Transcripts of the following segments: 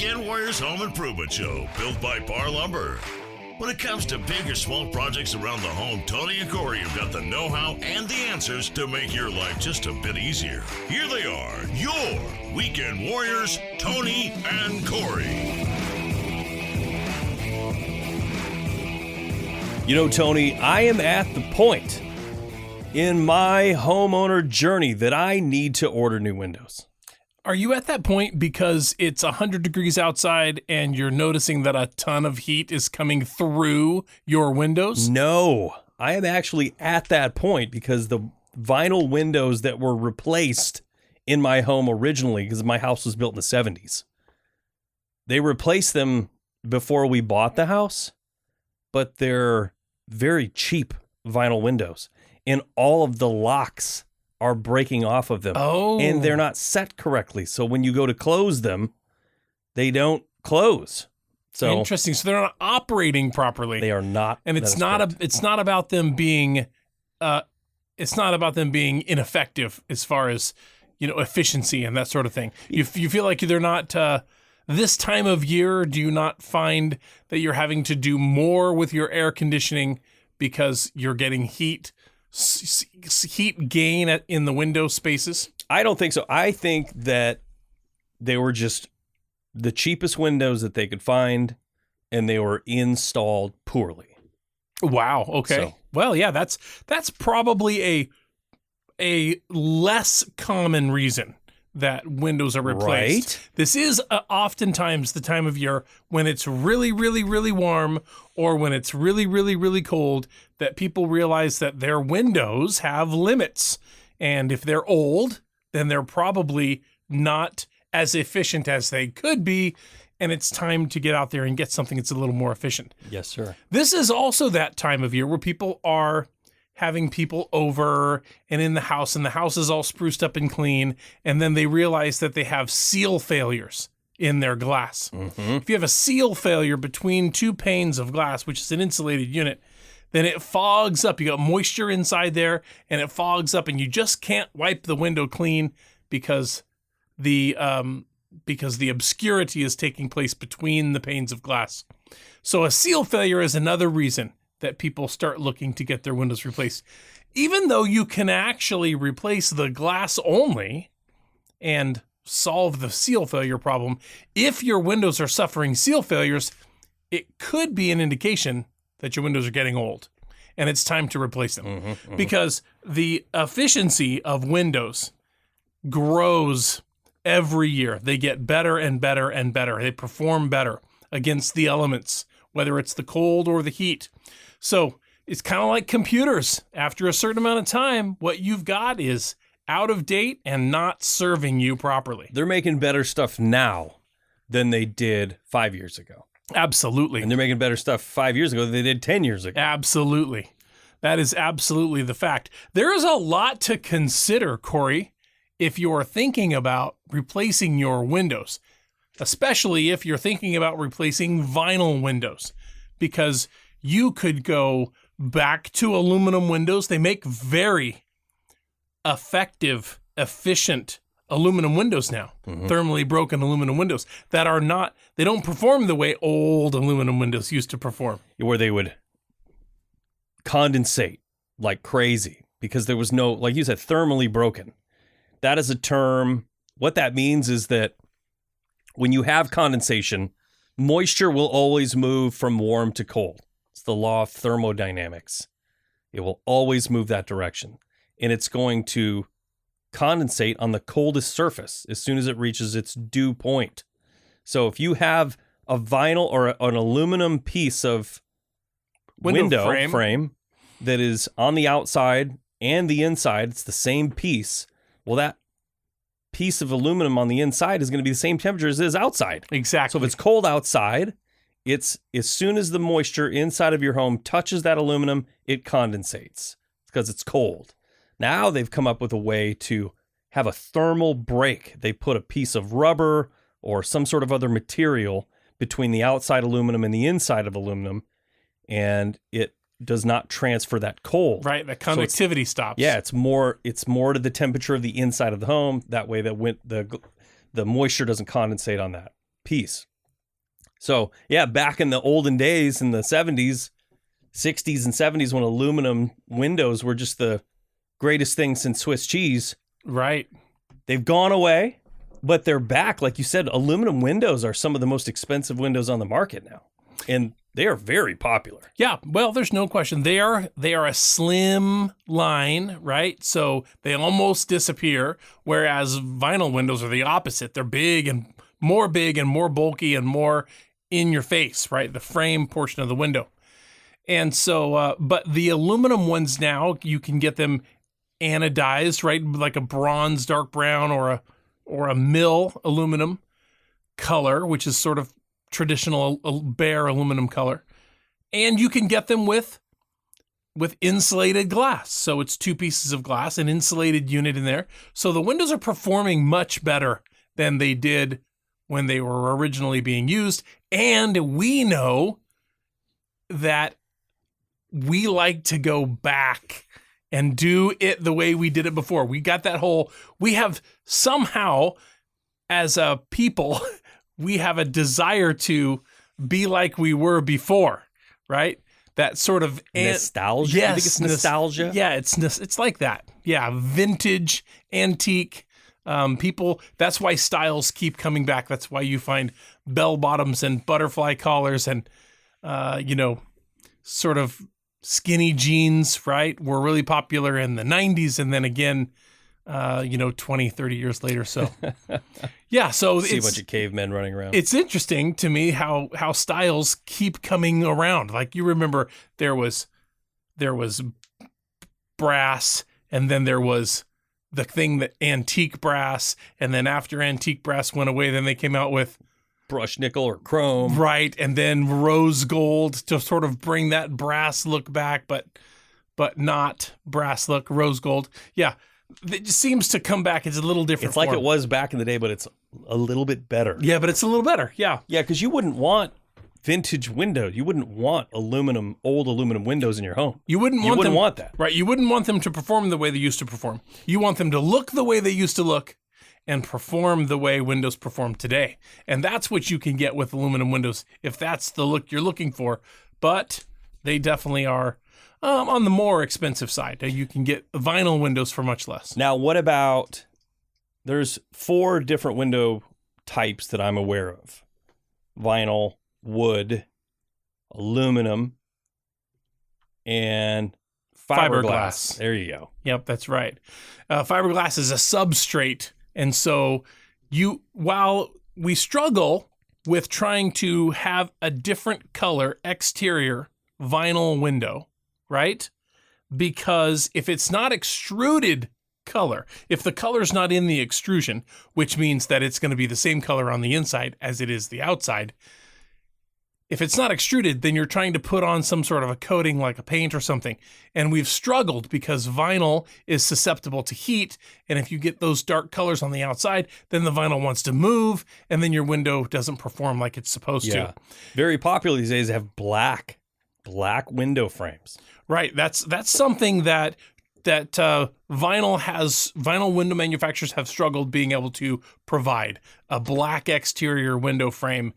Weekend Warriors Home Improvement Show, built by Par Lumber. When it comes to big or small projects around the home, Tony and Corey have got the know-how and the answers to make your life just a bit easier. Here they are, your Weekend Warriors, Tony and Corey. You know, Tony, I am at the point in my homeowner journey that I need to order new windows. Are you at that point because it's 100 degrees outside and you're noticing that a ton of heat is coming through your windows? No, I am actually at that point because the vinyl windows that were replaced in my home originally, because my house was built in the 70s, they replaced them before we bought the house, but they're very cheap vinyl windows, and all of the locks are breaking off of them. Oh. And they're not set correctly. So when you go to close them, they don't close. So interesting. So they're not operating properly. They are not. And it's not about them being ineffective as far as, efficiency and that sort of thing. You feel like they're not this time of year, do you not find that you're having to do more with your air conditioning because you're getting heat gain in the window spaces? I don't think so. I think that they were just the cheapest windows that they could find, and they were installed poorly. Wow. Okay. So, well, yeah, that's probably a less common reason that windows are replaced. Right? This is oftentimes the time of year when it's really, really, really warm or when it's really, really, really cold that people realize that their windows have limits. And if they're old, then they're probably not as efficient as they could be. And it's time to get out there and get something that's a little more efficient. Yes, sir. This is also that time of year where people are having people over and in the house, and the house is all spruced up and clean, and then they realize that they have seal failures in their glass. Mm-hmm. If you have a seal failure between two panes of glass, which is an insulated unit, then it fogs up. You got moisture inside there, and it fogs up, and you just can't wipe the window clean because the obscurity is taking place between the panes of glass. So a seal failure is another reason that people start looking to get their windows replaced. Even though you can actually replace the glass only and solve the seal failure problem, if your windows are suffering seal failures, it could be an indication that your windows are getting old and it's time to replace them. Because the efficiency of windows grows every year. They get better and better and better. They perform better against the elements, whether it's the cold or the heat. So it's kind of like computers. After a certain amount of time, what you've got is out of date and not serving you properly. They're making better stuff now than they did 5 years ago. Absolutely. And they're making better stuff 5 years ago than they did 10 years ago. Absolutely. That is absolutely the fact. There is a lot to consider, Corey, if you're thinking about replacing your windows, especially if you're thinking about replacing vinyl windows, because you could go back to aluminum windows. They make very effective, efficient aluminum windows now, thermally broken aluminum windows that are not, they don't perform the way old aluminum windows used to perform. Where they would condensate like crazy because there was no, like you said, thermally broken. That is a term. What that means is that when you have condensation, moisture will always move from warm to cold. It's the law of thermodynamics. It will always move that direction. And it's going to condensate on the coldest surface as soon as it reaches its dew point. So if you have a vinyl or an aluminum piece of window frame that is on the outside and the inside, it's the same piece. Well, that piece of aluminum on the inside is going to be the same temperature as it is outside. Exactly. So if it's cold outside, it's as soon as the moisture inside of your home touches that aluminum, it condensates because it's cold. Now they've come up with a way to have a thermal break. They put a piece of rubber or some sort of other material between the outside aluminum and the inside of aluminum, and it does not transfer that cold. Right, the conductivity stops. Yeah, it's more to the temperature of the inside of the home. That way the moisture doesn't condensate on that piece. So, yeah, back in the olden days in the 70s, 60s, and 70s when aluminum windows were just the greatest thing since Swiss cheese, Right. they've gone away, but they're back. Like you said, aluminum windows are some of the most expensive windows on the market now, and they are very popular. Yeah, well, there's no question. They are a slim line, right? So they almost disappear, whereas vinyl windows are the opposite. They're big and more bulky and more in your face, right? The frame portion of the window. And so, but the aluminum ones now, you can get them anodized, right? Like a bronze, dark brown, or a mill aluminum color, which is sort of traditional bare aluminum color. And you can get them with insulated glass. So it's 2 pieces of glass, an insulated unit in there. So the windows are performing much better than they did when they were originally being used. And we know that we like to go back and do it the way we did it before. We got that we have somehow, as a people, we have a desire to be like we were before, right? That sort of nostalgia. Yes, I think it's nostalgia. Yeah, it's like that. Yeah, vintage, antique. People. That's why styles keep coming back. That's why you find bell bottoms and butterfly collars and sort of skinny jeans, right? Were really popular in the 90s, and then again, 20, 30 years later. So, yeah. So see a bunch of cavemen running around. It's interesting to me how styles keep coming around. Like, you remember there was brass, and then there was the thing that antique brass, and then after antique brass went away, then they came out with brushed nickel or chrome. Right, and then rose gold to sort of bring that brass look back, but not brass look, rose gold. Yeah. It just seems to come back. It's a little different. It's like it was back in the day, but it's a little bit better. Yeah, but it's a little better. Yeah. Yeah, because you wouldn't want vintage windows. You wouldn't want old aluminum windows in your home. You wouldn't want that. Right. You wouldn't want them to perform the way they used to perform. You want them to look the way they used to look and perform the way windows perform today. And that's what you can get with aluminum windows, if that's the look you're looking for. But they definitely are on the more expensive side. You can get vinyl windows for much less. Now, what about, there's 4 different window types that I'm aware of. Vinyl, wood, aluminum, and fiberglass. There you go. Yep, that's right. Fiberglass is a substrate. And so while we struggle with trying to have a different color exterior vinyl window, right? Because if it's not extruded color, if the color's not in the extrusion, which means that it's going to be the same color on the inside as it is the outside, if it's not extruded, then you're trying to put on some sort of a coating like a paint or something. And we've struggled because vinyl is susceptible to heat. And if you get those dark colors on the outside, then the vinyl wants to move, and then your window doesn't perform like it's supposed to. Very popular these days to have black window frames. Right. That's something that vinyl window manufacturers have struggled being able to provide, a black exterior window frame.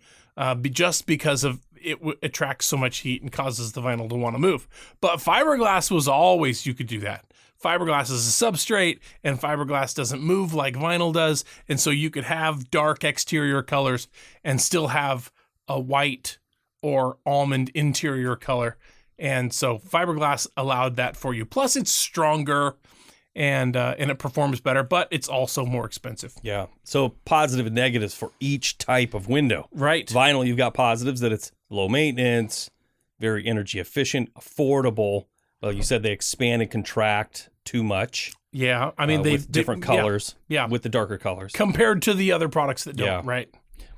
Just because of it attracts so much heat and causes the vinyl to want to move. But fiberglass was always, you could do that. Fiberglass is a substrate, and fiberglass doesn't move like vinyl does. And so you could have dark exterior colors and still have a white or almond interior color. And so fiberglass allowed that for you. Plus, it's stronger and it performs better, but it's also more expensive. Yeah. So positive and negatives for each type of window. Right. Vinyl, you've got positives that it's low maintenance, very energy efficient, affordable. Well, you said they expand and contract too much. Yeah. I mean, with different colors. Yeah. With the darker colors. Compared to the other products that don't, right?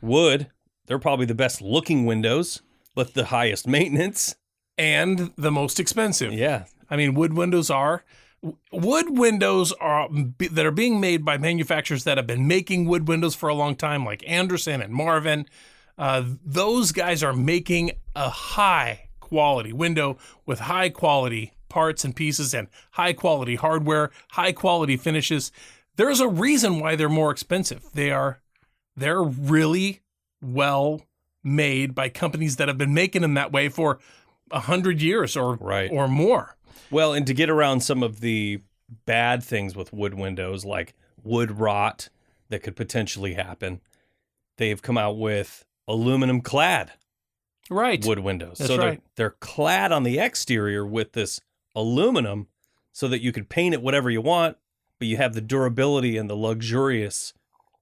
Wood, they're probably the best looking windows, but the highest maintenance. And the most expensive. Yeah. I mean, wood windows are that are being made by manufacturers that have been making wood windows for a long time, like Andersen and Marvin. Those guys are making a high quality window with high quality parts and pieces and high quality hardware, high quality finishes. There's a reason why they're more expensive. They're really well made by companies that have been making them that way for 100 years or more. Well, and to get around some of the bad things with wood windows, like wood rot that could potentially happen, they've come out with aluminum clad wood windows. That's so right. they're clad on the exterior with this aluminum so that you could paint it whatever you want, but you have the durability and the luxurious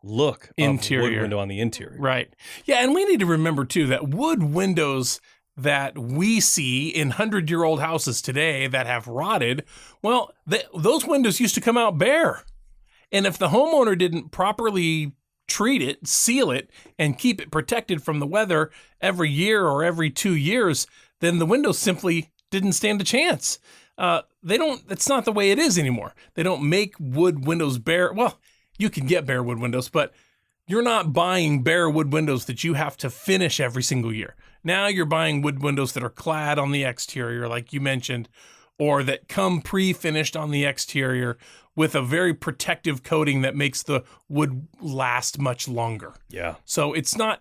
look Interior. of wood window on the interior. Right. Yeah, and we need to remember, too, that wood windows that we see in 100-year-old houses today that have rotted, well, those windows used to come out bare. And if the homeowner didn't properly treat it, seal it, and keep it protected from the weather every year or every 2 years, then the windows simply didn't stand a chance. That's not the way it is anymore. They don't make wood windows bare. Well, you can get bare wood windows, but you're not buying bare wood windows that you have to finish every single year. Now you're buying wood windows that are clad on the exterior, like you mentioned, or that come pre-finished on the exterior with a very protective coating that makes the wood last much longer. Yeah. So it's not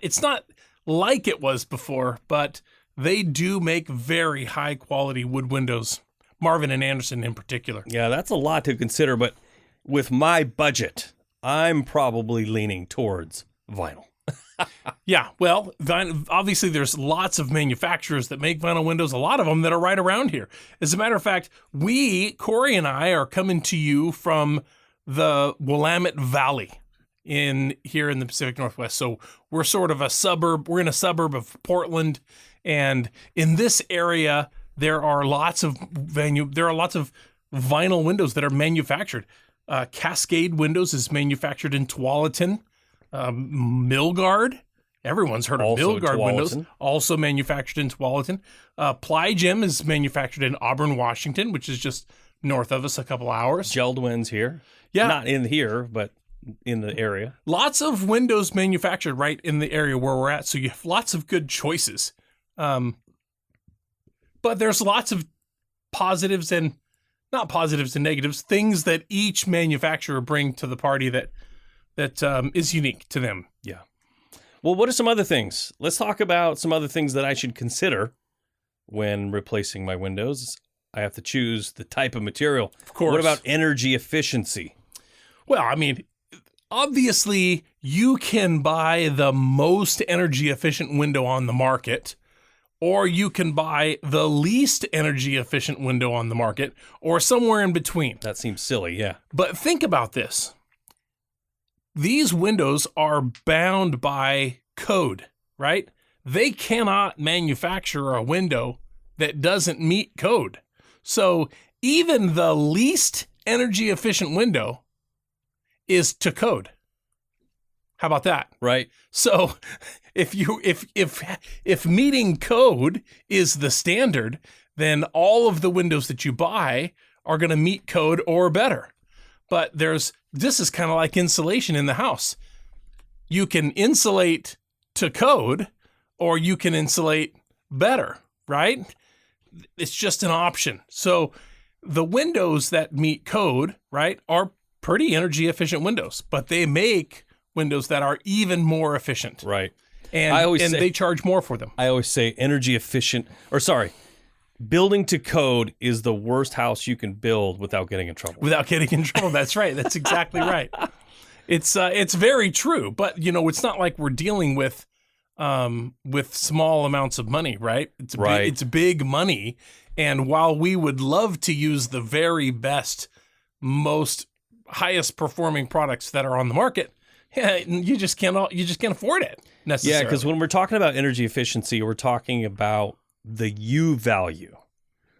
like it was before, but they do make very high quality wood windows. Marvin and Anderson in particular. Yeah, that's a lot to consider, but with my budget, I'm probably leaning towards vinyl. Yeah, well, obviously there's lots of manufacturers that make vinyl windows, a lot of them that are right around here. As a matter of fact, Corey and I are coming to you from the Willamette Valley here in the Pacific Northwest. So we're sort of we're in a suburb of Portland, and in this area there are lots of vinyl windows that are manufactured. Cascade Windows is manufactured in Tualatin. Milgard, everyone's heard of Also Milgard Tualatin. windows, also manufactured in Tualatin. Plygem is manufactured in Auburn, Washington, which is just north of us a couple hours. Geldwin's here. Yeah. Not in here, but in the area. Lots of windows manufactured right in the area where we're at, so you have lots of good choices. But there's lots of positives and not positives and negatives, things that each manufacturer bring to the party that is unique to them. Yeah. Well, what are some other things? Let's talk about some other things that I should consider when replacing my windows. I have to choose the type of material. Of course. What about energy efficiency? Well, I mean, obviously, you can buy the most energy efficient window on the market, or you can buy the least energy efficient window on the market, or somewhere in between. That seems silly, yeah. But think about this. These windows are bound by code, right? They cannot manufacture a window that doesn't meet code. So even the least energy efficient window is to code. How about that? Right. So if meeting code is the standard, then all of the windows that you buy are going to meet code or better. But this is kind of like insulation in the house. You can insulate to code, or you can insulate better, right? It's just an option. So the windows that meet code, right, are pretty energy efficient windows, but they make windows that are even more efficient. Right. And they charge more for them. I always say building to code is the worst house you can build without getting in trouble. Without getting in trouble. That's right. That's exactly right. It's very true. But, it's not like we're dealing with small amounts of money, right? It's big money. And while we would love to use the very best, most highest performing products that are on the market, you just can't afford it necessarily. Yeah, because when we're talking about energy efficiency, we're talking about the U value,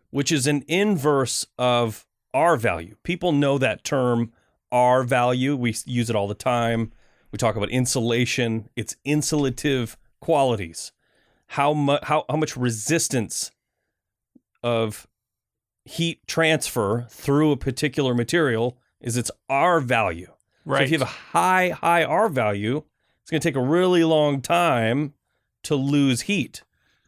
which is an inverse of R value. People know that term, R value. We use it all the time. We talk about insulation, its insulative qualities, how much resistance of heat transfer through a particular material is its R value. Right. So if you have a high R value, it's going to take a really long time to lose heat.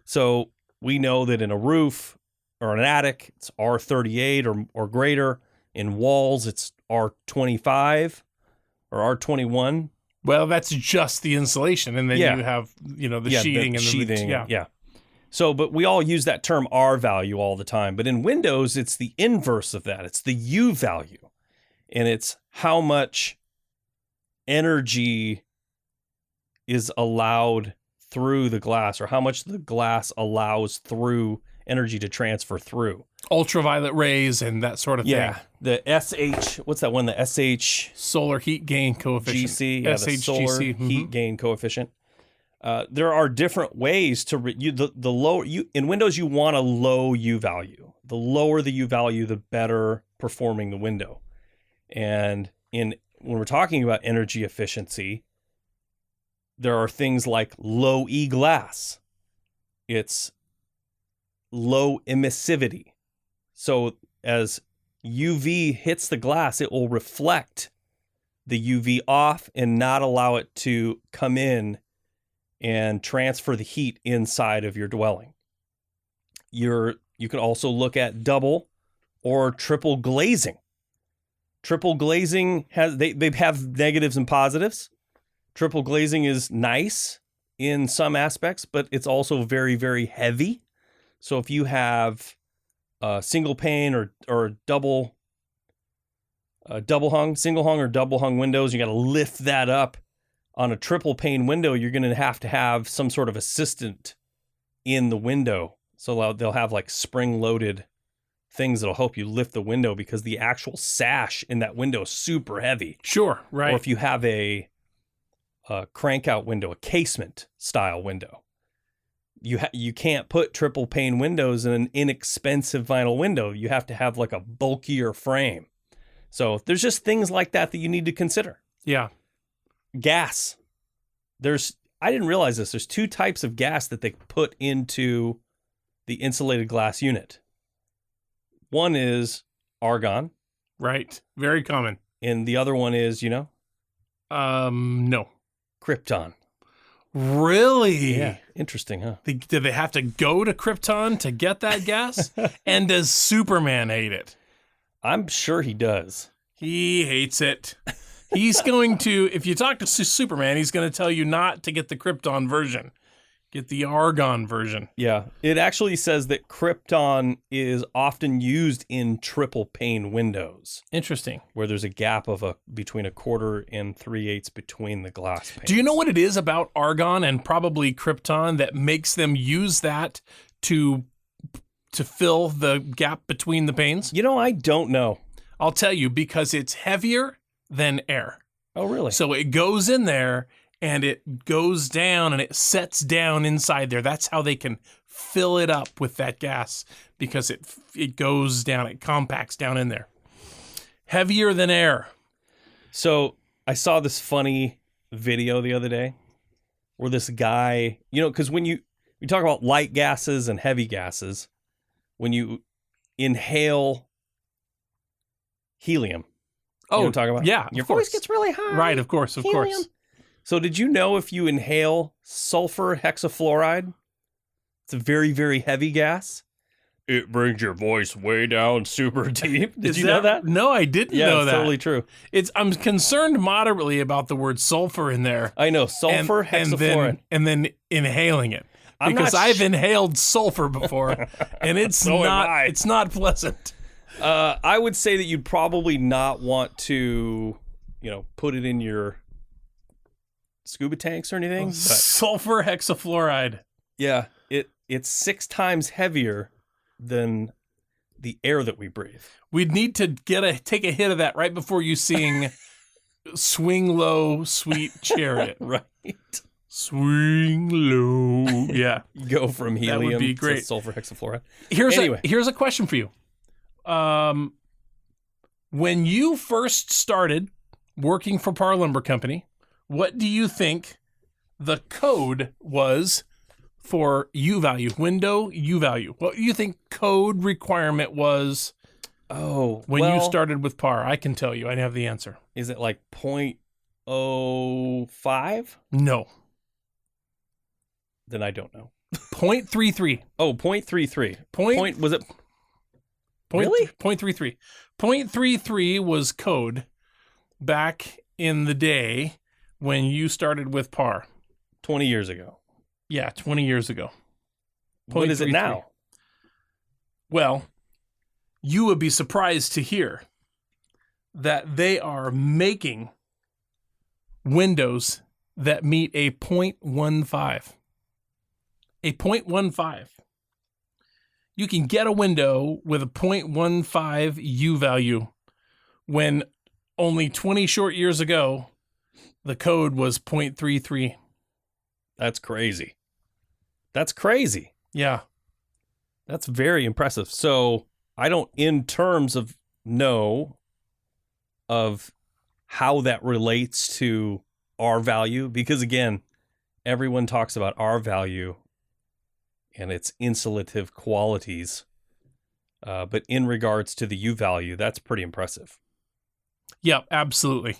So we know that in a roof or an attic, it's R38 or greater. In walls, it's R25 or R21. Well, that's just the insulation, and then Yeah. you have, the Yeah, sheathing the and sheathing. the Yeah. So, but we all use that term R value all the time. But in Windows, it's the inverse of that. It's the U value. And it's how much energy is allowed through the glass, or how much the glass allows through energy to transfer through. ultraviolet rays and that sort of Yeah. thing. The SH, what's that one? The SH. Solar heat gain coefficient. GC, yeah, the solar heat gain coefficient. There are different ways to the lower in Windows. You want a low U value. The lower the U value, the better performing the window. And when we're talking about energy efficiency, there are things like low E glass. It's low emissivity. So as UV hits the glass, it will reflect the UV off and not allow it to come in and transfer the heat inside of your dwelling. You can also look at double or triple glazing. Triple glazing they have negatives and positives. Triple glazing is nice in some aspects, but it's also very, very heavy. So if you have single pane or double hung, single hung or double hung windows, you got to lift that up. On a triple pane window, you're going to have some sort of assistant in the window. So they'll have like spring loaded things that'll help you lift the window, because the actual sash in that window is super heavy. Sure, right. Or if you have a crank out window, a casement style window, you can't put triple pane windows in an inexpensive vinyl window. You have to have like a bulkier frame. So there's just things like that you need to consider. Yeah. Gas. I didn't realize this. There's two types of gas that they put into the insulated glass unit. One is argon. Right. Very common. And the other one is, No. Krypton. Really? Yeah. Interesting, huh? Did they have to go to Krypton to get that gas? And does Superman hate it? I'm sure he does. He hates it. He's going to, if you talk to Superman, he's going to tell you not to get the Krypton version. Get the argon version. Yeah. It actually says that Krypton is often used in triple pane windows, Interesting. where there's a gap of between 1/4 and 3/8 between the glass panes. Do you know what it is about argon and probably Krypton that makes them use that to fill the gap between the panes? I don't know. I'll tell you, because it's heavier than air. Oh, really? So it goes in there and it goes down and it sets down inside there. That's how they can fill it up with that gas, because it goes down, it compacts down in there. Heavier than air. So I saw this funny video the other day where this guy, because when you talk about light gases and heavy gases, when you inhale helium. You know what I'm talking about? Yeah, Your of course. voice gets really high. Right, of course. Helium. So did you know if you inhale sulfur hexafluoride, it's a very, very heavy gas, it brings your voice way down super deep. Did you know that? No, I didn't know it's that. totally true. I'm concerned moderately about the word sulfur in there. I know, sulfur hexafluoride. And then inhaling it. I'm Because not I've inhaled sulfur before, and it's So have I. it's not pleasant. I would say that you'd probably not want to, put it in your scuba tanks or anything. But Sulfur hexafluoride. yeah, it's 6 times heavier than the air that we breathe. We'd need to take a hit of that right before you sing "Swing Low, Sweet Chariot." Right. Swing low. Yeah. You go from helium be to great. sulfur hexafluoride. Here's a question for you. When you first started working for Par Lumber Company, what do you think the code was for U value, window U value? What do you think code requirement was when you started with Par? I can tell you. I have the answer. Is it like 0.05? No. Then I don't know. 0.33. Oh, 0.33. Was it? Point, Really? 0.33. 0.33 was code back in the day when you started with par? 20 years ago. Yeah, 20 years ago. What is it 0.33. now? Well, you would be surprised to hear that they are making windows that meet a 0.15. A 0.15. You can get a window with a 0.15 U value when only 20 short years ago, the code was 0.33. That's crazy. That's crazy. Yeah. That's very impressive. So I don't, in terms of know of how that relates to R value, because again, everyone talks about R value and its insulative qualities. But in regards to the U value, that's pretty impressive. Yeah, absolutely.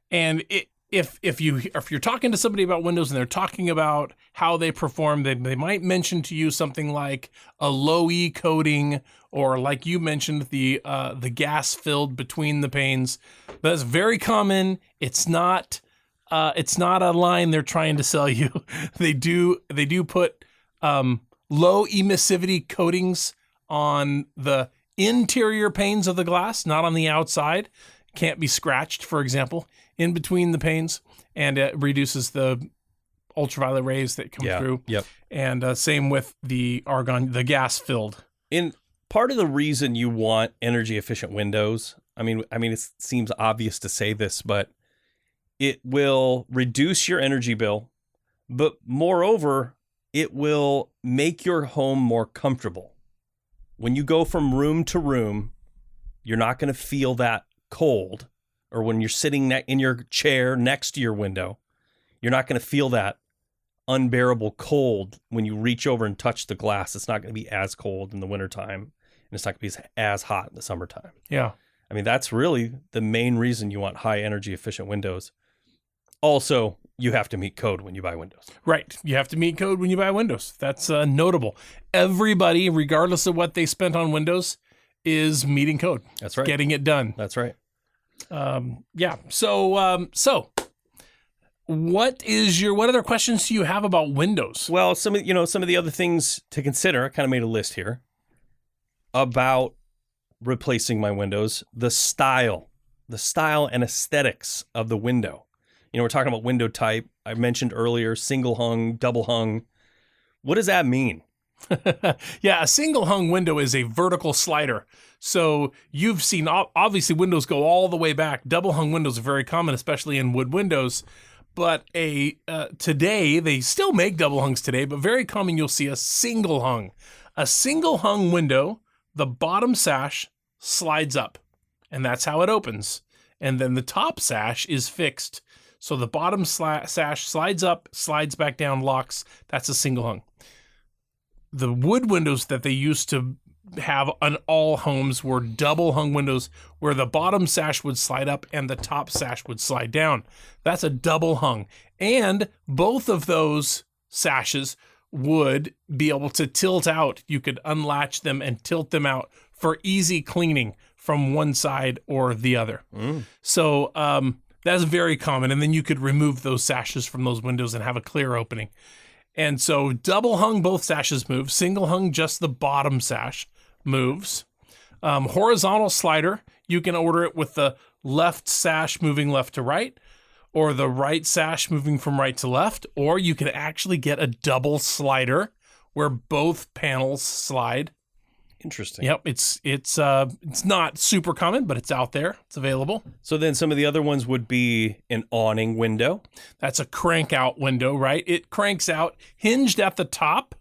And if you're talking to somebody about windows and they're talking about how they perform, they might mention to you something like a low E coating, or like you mentioned, the gas filled between the panes. That's very common. It's not a line they're trying to sell you. They do put low emissivity coatings on the interior panes of the glass, not on the outside. Can't be scratched, for example, in between the panes, and it reduces the ultraviolet rays that come through. Yep. And same with the argon, the gas filled. In part of the reason you want energy efficient windows, I mean, it seems obvious to say this, but it will reduce your energy bill, but moreover, it will make your home more comfortable. When you go from room to room, you're not going to feel that cold, or when you're sitting in your chair next to your window, you're not going to feel that unbearable cold when you reach over and touch the glass. It's not going to be as cold in the wintertime, and it's not going to be as hot in the summertime. Yeah. I mean, that's really the main reason you want high energy efficient windows. Also, you have to meet code when you buy windows. Right. You have to meet code when you buy windows. That's notable. Everybody, regardless of what they spent on windows, is meeting code. That's right. Getting it done. That's right. Yeah. So what other questions do you have about windows? Well, some of the other things to consider, I kind of made a list here about replacing my windows, the style and aesthetics of the window. We're talking about window type. I mentioned earlier, single hung, double hung. What does that mean? Yeah, a single hung window is a vertical slider. So you've seen, obviously, windows go all the way back. Double hung windows are very common, especially in wood windows. But today, they still make double hungs today, but very common you'll see a single hung. A single hung window, the bottom sash slides up, and that's how it opens. And then the top sash is fixed. So the bottom sash slides up, slides back down, locks. That's a single hung. The wood windows that they used to have on all homes were double hung windows, where the bottom sash would slide up and the top sash would slide down. That's a double hung. And both of those sashes would be able to tilt out. You could unlatch them and tilt them out for easy cleaning from one side or the other. So that's very common. And then you could remove those sashes from those windows and have a clear opening. And so double hung, both sashes move. Single hung, just the bottom sash moves. Horizontal slider, you can order it with the left sash moving left to right, or the right sash moving from right to left, or you can actually get a double slider where both panels slide. Interesting. Yep, it's not super common, but it's out there. It's available. So then some of the other ones would be an awning window. That's a crank out window, right? It cranks out hinged at the top.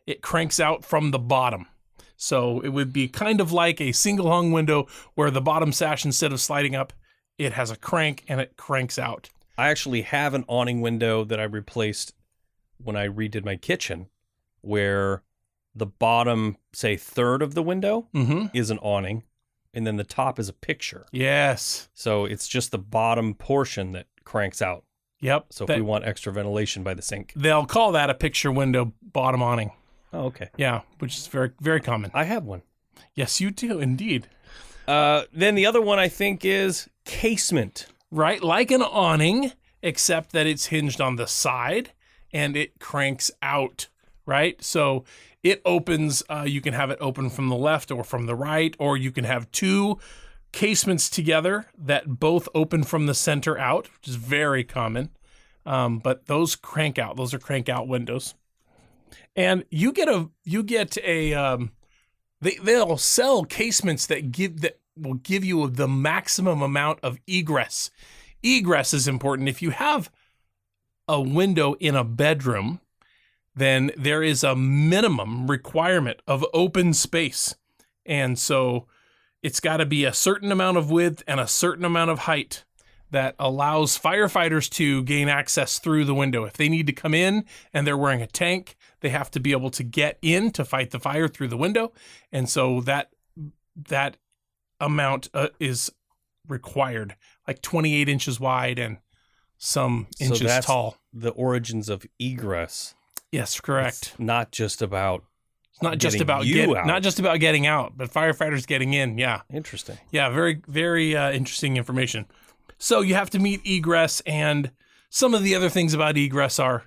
It cranks out from the bottom. So it would be kind of like a single hung window where the bottom sash, instead of sliding up, it has a crank and it cranks out. I actually have an awning window that I replaced when I redid my kitchen, where the bottom, say, third of the window is an awning, and then the top is a picture. Yes. So it's just the bottom portion that cranks out. Yep. So if we want extra ventilation by the sink. They'll call that a picture window bottom awning. Oh, okay. Yeah, which is very, very common. I have one. Yes, you do, indeed. Then the other one I think is casement. Right, like an awning, except that it's hinged on the side and it cranks out, right? So it opens, you can have it open from the left or from the right, or you can have two casements together that both open from the center out, which is very common. But those crank out. Those are crank out windows. And they'll sell casements that will give you the maximum amount of egress. Egress is important. If you have a window in a bedroom, then there is a minimum requirement of open space. And so it's got to be a certain amount of width and a certain amount of height that allows firefighters to gain access through the window. If they need to come in and they're wearing a tank, they have to be able to get in to fight the fire through the window. And so that amount is required, like 28 inches wide and some inches so that's tall. The origins of egress. Yes, correct. It's not just about Not just about getting out, but firefighters getting in. Yeah. Interesting. Yeah, very, very interesting information. So you have to meet egress, and some of the other things about egress are,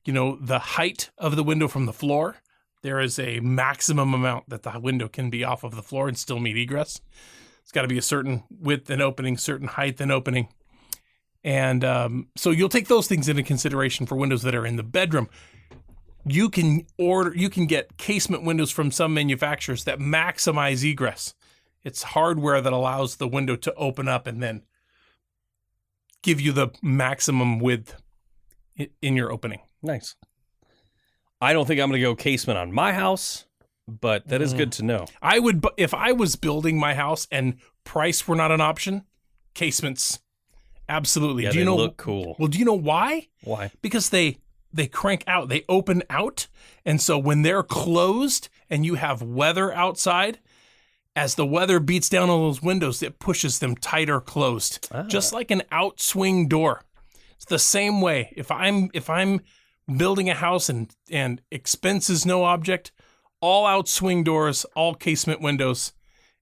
the height of the window from the floor. There is a maximum amount that the window can be off of the floor and still meet egress. It's got to be a certain width and opening, certain height and opening. And so you'll take those things into consideration for windows that are in the bedroom. You can get casement windows from some manufacturers that maximize egress. It's hardware that allows the window to open up and then give you the maximum width in your opening. Nice. I don't think I'm going to go casement on my house, but that is good to know. I would, if I was building my house and price were not an option, casements, absolutely. Yeah, do you they know? look cool. Well, do you know why? Why? Because they crank out, they open out, and so when they're closed and you have weather outside, as the weather beats down on those windows, it pushes them tighter closed, just like an outswing door. It's the same way. If I'm building a house and expense is no object, all outswing doors, all casement windows,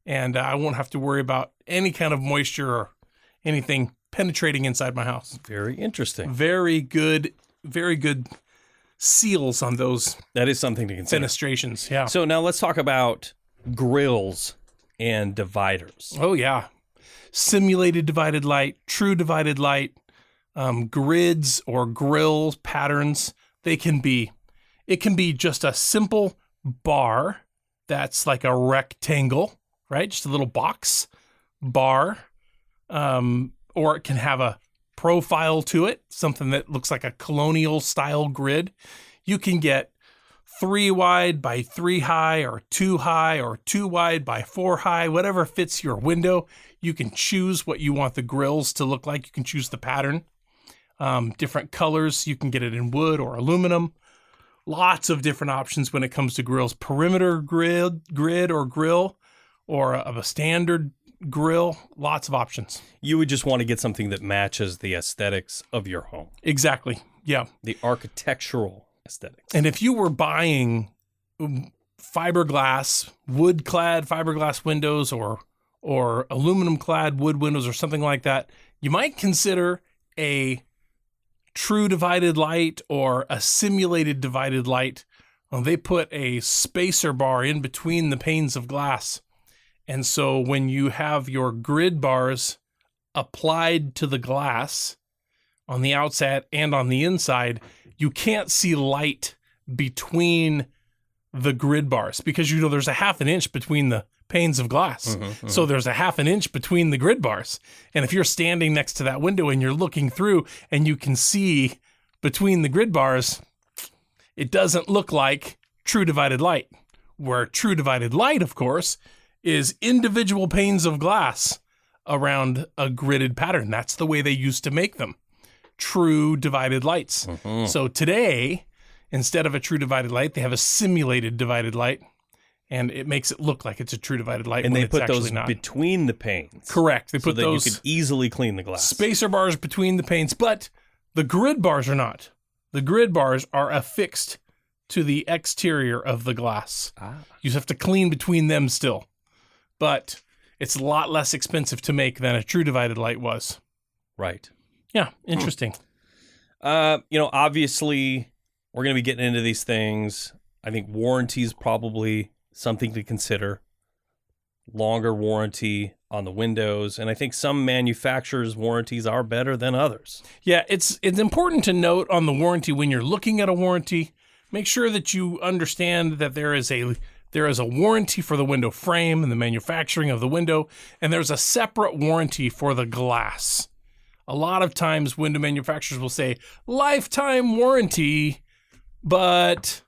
and I won't have to worry about any kind of moisture or anything penetrating inside my house. Very interesting. Very good seals on those. That is something to consider. Fenestrations, yeah. So now let's talk about grills and dividers. Oh, yeah. Simulated divided light, true divided light, grids or grill patterns. It can be just a simple bar that's like a rectangle, right? Just a little box bar. Or it can have a profile to it, something that looks like a colonial style grid. You can get 3 wide by 3 high or 2 high or 2 wide by 4 high, whatever fits your window. You can choose what you want the grills to look like. You can choose the pattern, different colors. You can get it in wood or aluminum. Lots of different options when it comes to grills. Perimeter grid or grill, or a standard grill, lots of options. You would just want to get something that matches the aesthetics of your home. Exactly. Yeah. The architectural aesthetics. And if you were buying fiberglass, wood-clad fiberglass windows or aluminum-clad wood windows or something like that, you might consider a true divided light or a simulated divided light. They put a spacer bar in between the panes of glass. And so when you have your grid bars applied to the glass on the outside and on the inside, you can't see light between the grid bars because there's a half an inch between the panes of glass. So there's a half an inch between the grid bars. And if you're standing next to that window and you're looking through and you can see between the grid bars, it doesn't look like true divided light. Where true divided light, of course, is individual panes of glass around a gridded pattern. That's the way they used to make them. True divided lights. So today, instead of a true divided light, they have a simulated divided light, and it makes it look like it's a true divided light. And when they it's put actually those not. between the panes. Correct. They So put that those you could easily clean the glass. spacer bars between the panes, but the grid bars are not. The grid bars are affixed to the exterior of the glass. You have to clean between them still. But it's a lot less expensive to make than a true divided light was. Right. Yeah, interesting. Obviously, we're going to be getting into these things. I think warranty is probably something to consider. Longer warranty on the windows, and I think some manufacturers' warranties are better than others. Yeah, it's important to note on the warranty when you're looking at a warranty, make sure that you understand that there is a warranty for the window frame and the manufacturing of the window, and there's a separate warranty for the glass. A lot of times window manufacturers will say lifetime warranty, but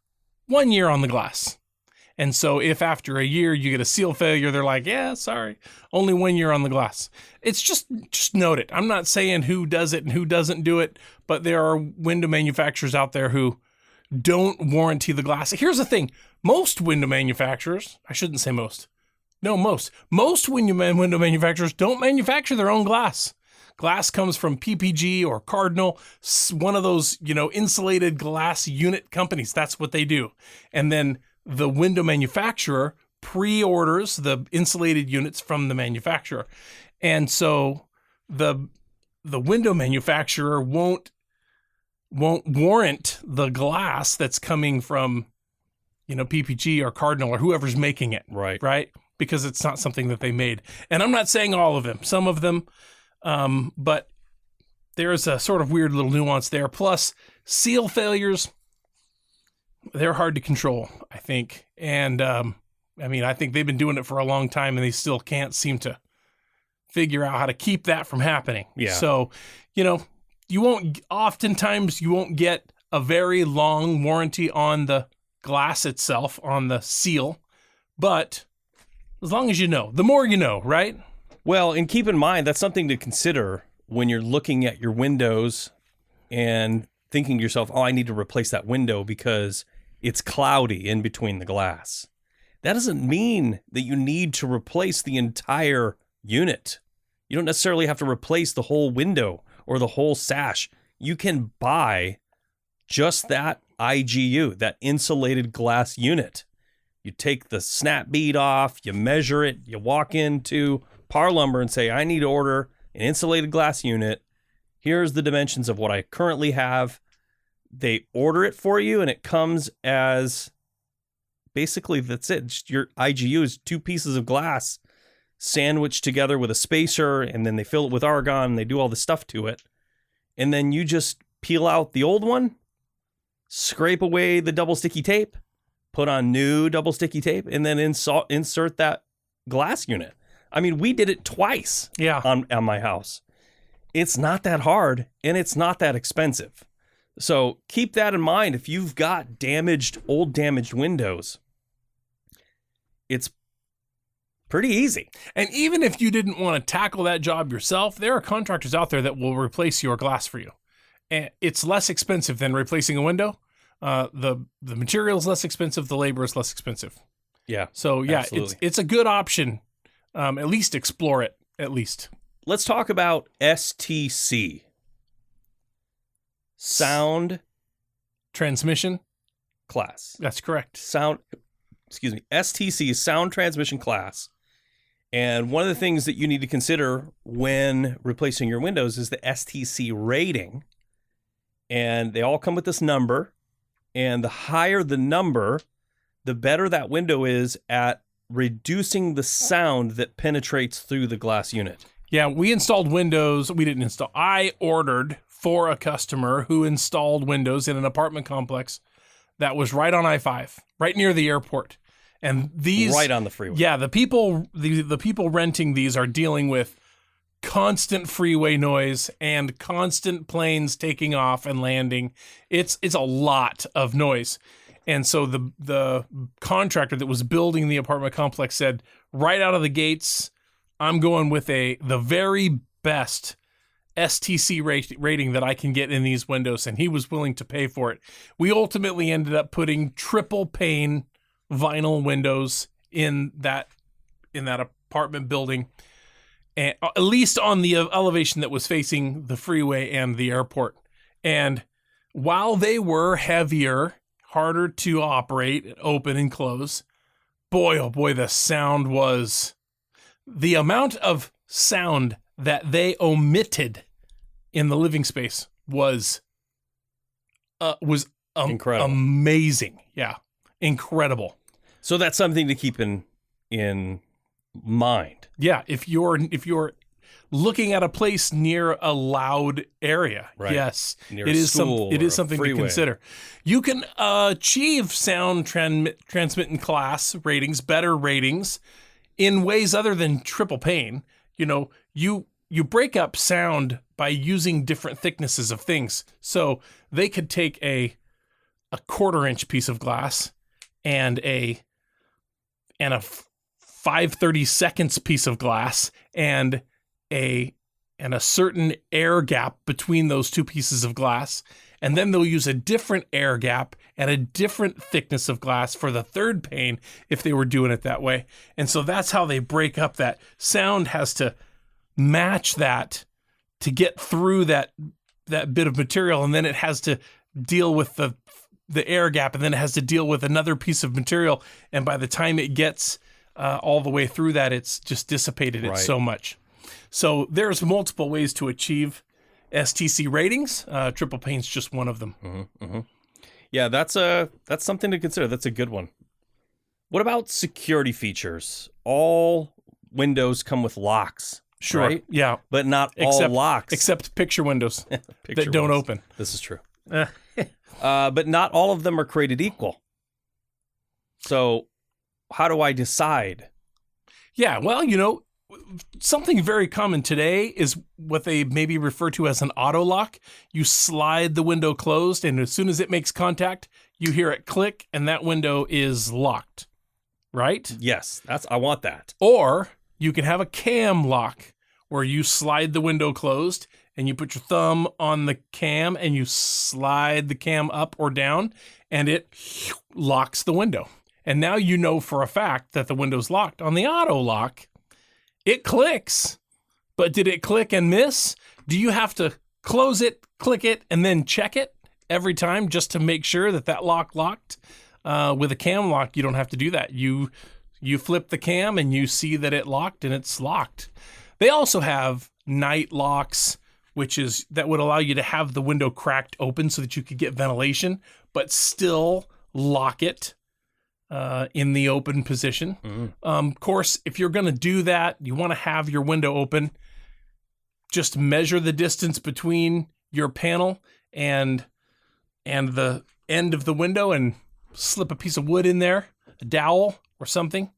1 year on the glass. And so if after a year you get a seal failure, they're like, yeah, sorry, only 1 year on the glass. It's just note it. I'm not saying who does it and who doesn't do it, but there are window manufacturers out there who don't warranty the glass. Here's the thing. Most window manufacturers, I shouldn't say most. No, most window manufacturers don't manufacture their own glass. Glass comes from PPG or Cardinal, one of those, insulated glass unit companies. That's what they do. And then the window manufacturer pre-orders the insulated units from the manufacturer. And so the window manufacturer won't warrant the glass that's coming from, PPG or Cardinal or whoever's making it. Right? Because it's not something that they made. And I'm not saying all of them, some of them, but there's a sort of weird little nuance there. Plus, seal failures, they're hard to control, I think. And, I think they've been doing it for a long time and they still can't seem to figure out how to keep that from happening. Yeah. So, oftentimes you won't get a very long warranty on the glass itself, on the seal, but as long as you know, the more you know, right? Well, and keep in mind, that's something to consider when you're looking at your windows and thinking to yourself, I need to replace that window because it's cloudy in between the glass. That doesn't mean that you need to replace the entire unit. You don't necessarily have to replace the whole window or the whole sash. You can buy just that IGU, that insulated glass unit. You take the snap bead off, you measure it, you walk into Par Lumber and say, I need to order an insulated glass unit. Here's the dimensions of what I currently have. They order it for you, and it comes as basically that's it. Just your IGU is 2 pieces of glass sandwiched together with a spacer, and then they fill it with argon, and they do all the stuff to it. And then you just peel out the old one, scrape away the double sticky tape, put on new double sticky tape, and then insert that glass unit. We did it twice on my house. It's not that hard, and it's not that expensive. So keep that in mind. If you've got old damaged windows, it's pretty easy. And even if you didn't want to tackle that job yourself, there are contractors out there that will replace your glass for you. And it's less expensive than replacing a window. The material is less expensive. The labor is less expensive. Yeah. So yeah, it's a good option. At least explore it, at least. Let's talk about STC. Sound Transmission Class. That's correct. STC is Sound Transmission Class. And one of the things that you need to consider when replacing your windows is the STC rating. And they all come with this number. And the higher the number, the better that window is at reducing the sound that penetrates through the glass unit. Yeah, we installed windows. We didn't install. I ordered for a customer who installed windows in an apartment complex that was right on I-5, right near the airport. And these right on the freeway. Yeah, the people renting these are dealing with constant freeway noise and constant planes taking off and landing. It's a lot of noise. And so the contractor that was building the apartment complex said, right out of the gates, I'm going with the very best STC rating that I can get in these windows, and he was willing to pay for it. We ultimately ended up putting triple pane vinyl windows in that apartment building, and at least on the elevation that was facing the freeway and the airport. And while they were heavier, harder to operate, open and close, boy, oh boy, the sound was... The amount of sound that they omitted in the living space was was Incredible. amazing. Yeah, incredible. So that's something to keep in mind. Yeah, if you're looking at a place near a loud area, Right. yes, Near it a is school it or is a something to freeway. consider. You can achieve sound transmitting class ratings, better ratings, in ways other than triple pane. You know, you break up sound by using different thicknesses of things. So they could take a 1/4-inch piece of glass and a 5/32 piece of glass and a certain air gap between those two pieces of glass, and then they'll use a different air gap and a different thickness of glass for the third pane if they were doing it that way. And so that's how they break up that sound. Has to match that to get through that bit of material, and then it has to deal with the air gap, and then it has to deal with another piece of material, and by the time it gets all the way through that, it's just dissipated it Right. so much. So there's multiple ways to achieve STC ratings. Triple pane's just one of them. Yeah, that's something to consider. That's a good one. What about security features? All windows come with locks, Sure. right? Yeah. But not all locks. Except picture windows Picture that don't ones. open. This is true. But not all of them are created equal. So how do I decide? Yeah, well, you know, something very common today is what they maybe refer to as an auto lock. You slide the window closed, and as soon as it makes contact, you hear it click, and that window is locked, right? Yes, I want that. Or you can have a cam lock where you slide the window closed and you put your thumb on the cam and you slide the cam up or down, and it locks the window. And now you know for a fact that the window's locked. On the auto lock, it clicks, but did it click and miss? Do you have to close it, click it, and then check it every time just to make sure that lock locked? With a cam lock, you don't have to do that. You flip the cam and you see that it locked, and it's locked. They also have night locks, that would allow you to have the window cracked open so that you could get ventilation, but still lock it in the open position. Of course, if you're going to do that, you want to have your window open. Just measure the distance between your panel and the end of the window and slip a piece of wood in there, a dowel or something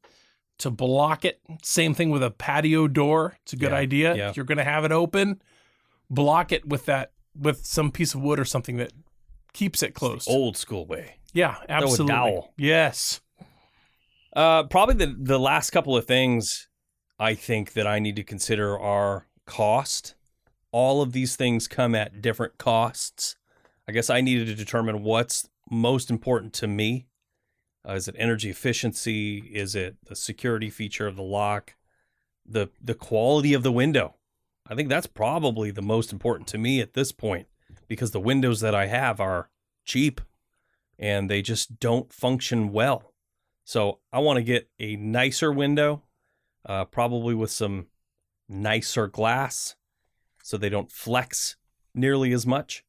to block it. Same thing with a patio door. It's a good idea. Yeah. If you're going to have it open, block it with some piece of wood or something that keeps it closed. Old school way. Yeah, absolutely. dowel. Yes. Probably the last couple of things I think that I need to consider are cost. All of these things come at different costs. I guess I needed to determine what's most important to me. Is it energy efficiency? Is it the security feature of the lock? The quality of the window? I think that's probably the most important to me at this point, because the windows that I have are cheap and they just don't function well. So I want to get a nicer window, probably with some nicer glass so they don't flex nearly as much.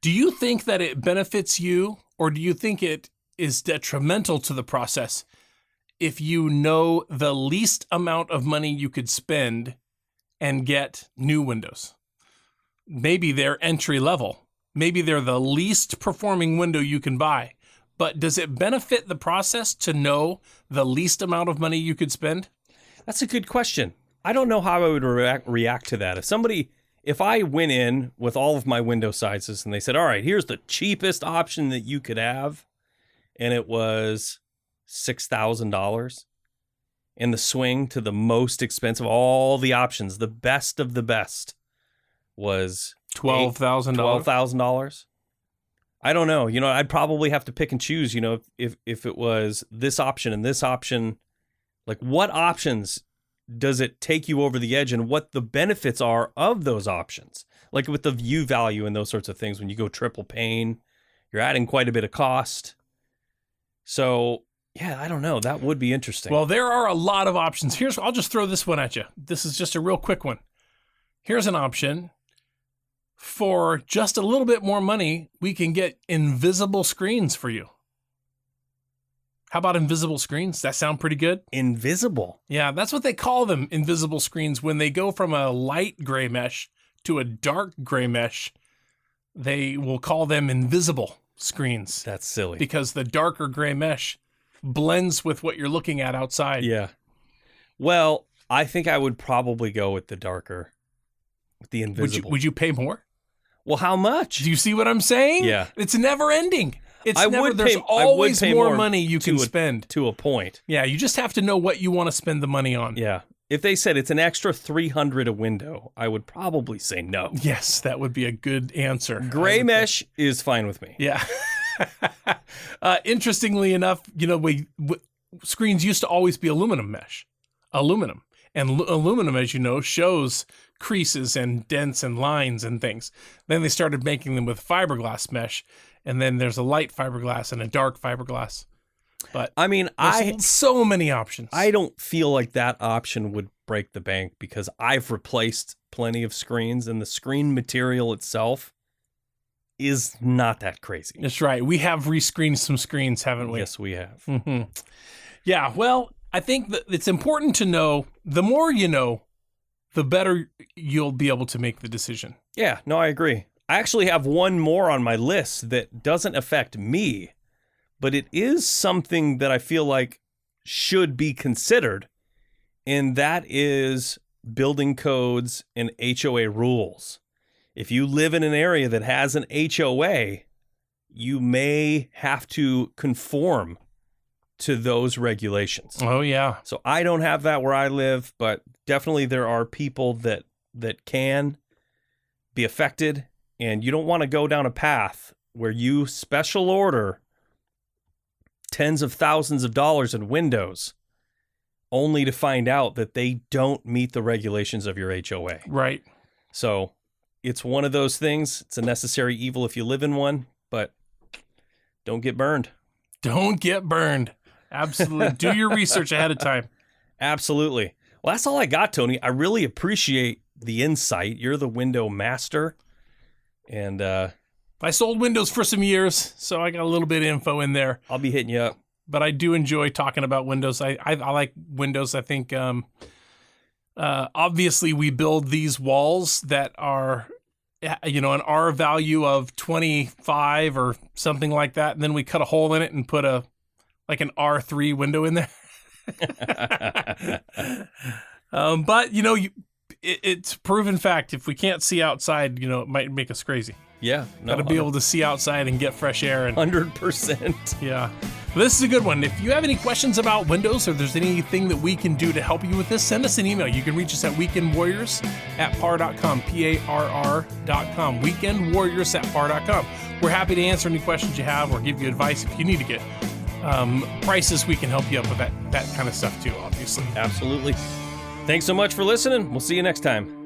Do you think that it benefits you, or do you think it is detrimental to the process if you know the least amount of money you could spend and get new windows? Maybe they're entry level. Maybe they're the least performing window you can buy. But does it benefit the process to know the least amount of money you could spend? That's a good question. I don't know how I would react to that. If I went in with all of my window sizes and they said, all right, here's the cheapest option that you could have, and it was $6,000, and the swing to the most expensive, all the options, the best of the best, was $12,000. $12,000. I don't know. I'd probably have to pick and choose, if it was this option and this option, like what options does it take you over the edge and what the benefits are of those options? Like with the view value and those sorts of things, when you go triple pane, you're adding quite a bit of cost. So, yeah, I don't know. That would be interesting. Well, there are a lot of options. I'll just throw this one at you. This is just a real quick one. Here's an option for just a little bit more money, we can get invisible screens for you. How about invisible screens? That sound pretty good? Invisible. Yeah, that's what they call them, invisible screens. When they go from a light gray mesh to a dark gray mesh, they will call them invisible screens. That's silly. Because the darker gray mesh blends with what you're looking at outside. Yeah. Well, I think I would probably go with the darker, with the invisible. Would you pay more? Well, how much? Do you see what I'm saying? Yeah. It's never ending. There's I always would pay more money you can spend. To a point. Yeah, you just have to know what you want to spend the money on. Yeah. If they said it's an extra $300 a window, I would probably say no. Yes, that would be a good answer. Gray mesh is fine with me. Yeah. Interestingly enough, screens used to always be aluminum mesh. Aluminum. And aluminum, as you know, shows creases and dents and lines and things. Then they started making them with fiberglass mesh. And then there's a light fiberglass and a dark fiberglass. But I mean, there's so many options. I don't feel like that option would break the bank because I've replaced plenty of screens and the screen material itself is not that crazy. That's right. We have rescreened some screens, haven't we? Yes, we have. Mm-hmm. Yeah, well, I think that it's important to know, the more you know, the better you'll be able to make the decision. Yeah, no, I agree. I actually have one more on my list that doesn't affect me, but it is something that I feel like should be considered, and that is building codes and HOA rules. If you live in an area that has an HOA, you may have to conform to those regulations. Oh, yeah. So I don't have that where I live, but definitely there are people that can be affected. And you don't want to go down a path where you special order tens of thousands of dollars in windows only to find out that they don't meet the regulations of your HOA. Right. So it's one of those things. It's a necessary evil if you live in one, but don't get burned. Don't get burned. Absolutely. Do your research ahead of time. Absolutely. Well, that's all I got, Tony. I really appreciate the insight. You're the window master. And I sold windows for some years, so I got a little bit of info in there. I'll be hitting you up. But I do enjoy talking about windows. I like windows. I think obviously we build these walls that are, an R value of 25 or something like that, and then we cut a hole in it and put an R3 window in there. But it's proven fact. If we can't see outside, it might make us crazy. Yeah. Got to be able to see outside and get fresh air. And 100%. Yeah. Well, this is a good one. If you have any questions about Windows or there's anything that we can do to help you with this, send us an email. You can reach us at weekendwarriors@par.com, PARR.com, weekendwarriors@par.com. We're happy to answer any questions you have or give you advice if you need to get prices. We can help you up with that kind of stuff too, obviously. Absolutely. Thanks so much for listening. We'll see you next time.